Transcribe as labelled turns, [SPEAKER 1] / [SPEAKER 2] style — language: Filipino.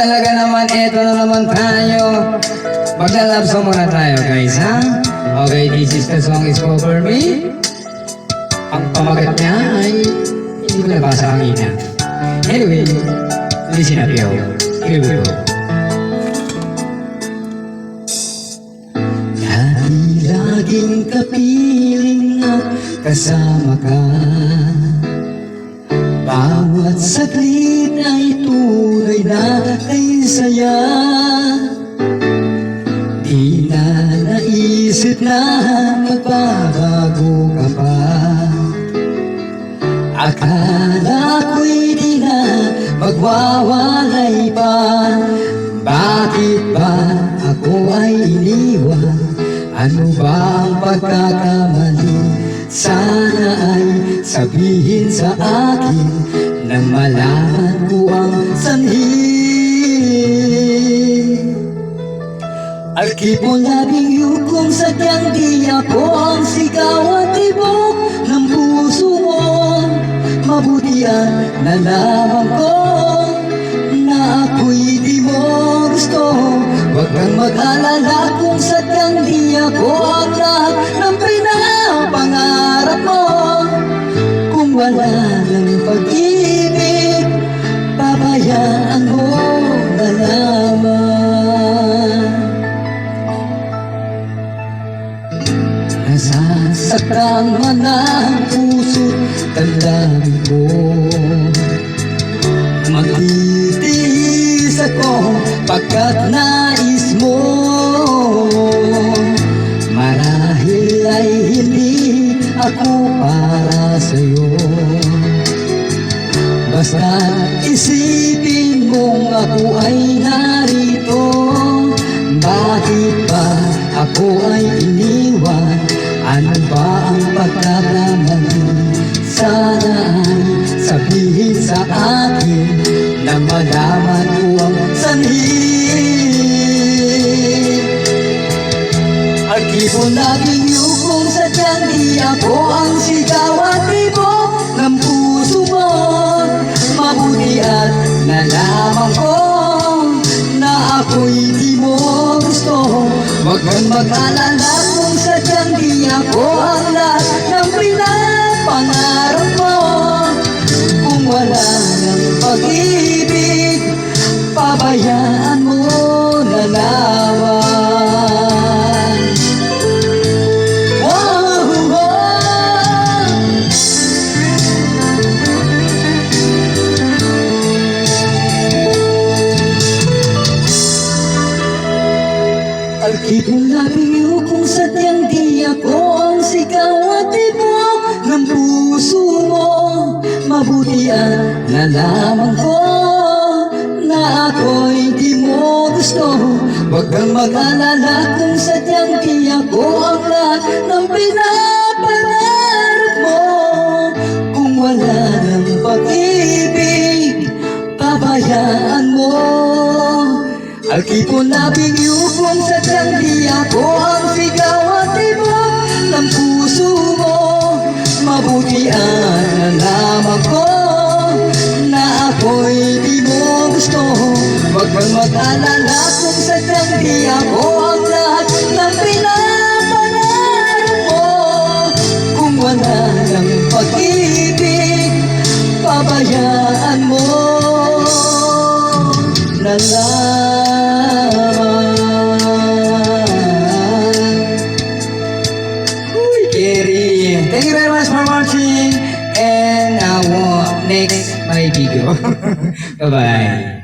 [SPEAKER 1] talaga naman, eto na naman tayo. Magla-love song muna tayo, guys, ha? Okay, this is the song is Cover Me. Ang pamagat niya ay hindi ko nabasa ang ina. Anyway, listen up, yo. Here we go. Dati laging kapiling at kasama ka. Bawat saglit ay tunay na kay saya. Di na naisip na magbabago ka pa. Akala ko'y di na magwawalay pa. Bakit ba ako ay iniwan? Ano ba ang pagkakamali? Sana ay sabihin sa akin nang malaman ko ang sanhi. I'll keep on loving you kung sadyang di ako ang sigaw at tibok ng puso mo. Mabuti ang nalaman ko na ako'y di mo gusto. Huwag kang mag-alala kung sadyang di ako ang lahat ng pinapangarap mo. Kung wala ng pag-ibig, pabayaan mo na lamang. Nasasaktan man ang puso't damdamin ko. Magtitiis ako pagkat nais mo. Marahil ay hindi ako para sa'yo. Basta isipin mong ako ay narito. Bakit ba ako ay iniwan? Ano ba ang pagkakamali? Sana ay sabihin sa akin na malaman ko ang sanhi. I'll keep on loving you kung sadyang di ako ang sigaw at tibok ng puso mo. Mabuti at nalaman ko na ako'y di mo gusto. Huwag kang mag-alala kung sadyang di ako ang lahat ng pinapangarap mo. Kung wala ng pag-ibig, pabayaan mo na lamang. Oh, oh. I'll keep on loving you kung sadyang di ako ang sigaw at tibok ng puso mo. Mabuti ang nalaman ko na ako'y di mo gusto. Huwag kang mag-alala kung sadyang di ako ang lahat ng pinapangarap mo. Kung wala ng pag-ibig, pabayaan mo. I'll keep on loving you kung sadyang di ako ang sigaw at tibok ng puso mo. Mabuti ang nalaman ko na ako'y di mo gusto. Huwag kang mag-alala kung sadyang di ako ang lahat ng pinapangarap mo. Kung wala ng pag-ibig, pabayaan mo na lamang. Uy, Kerry! Thank you very much for watching, and next my video. Bye-bye.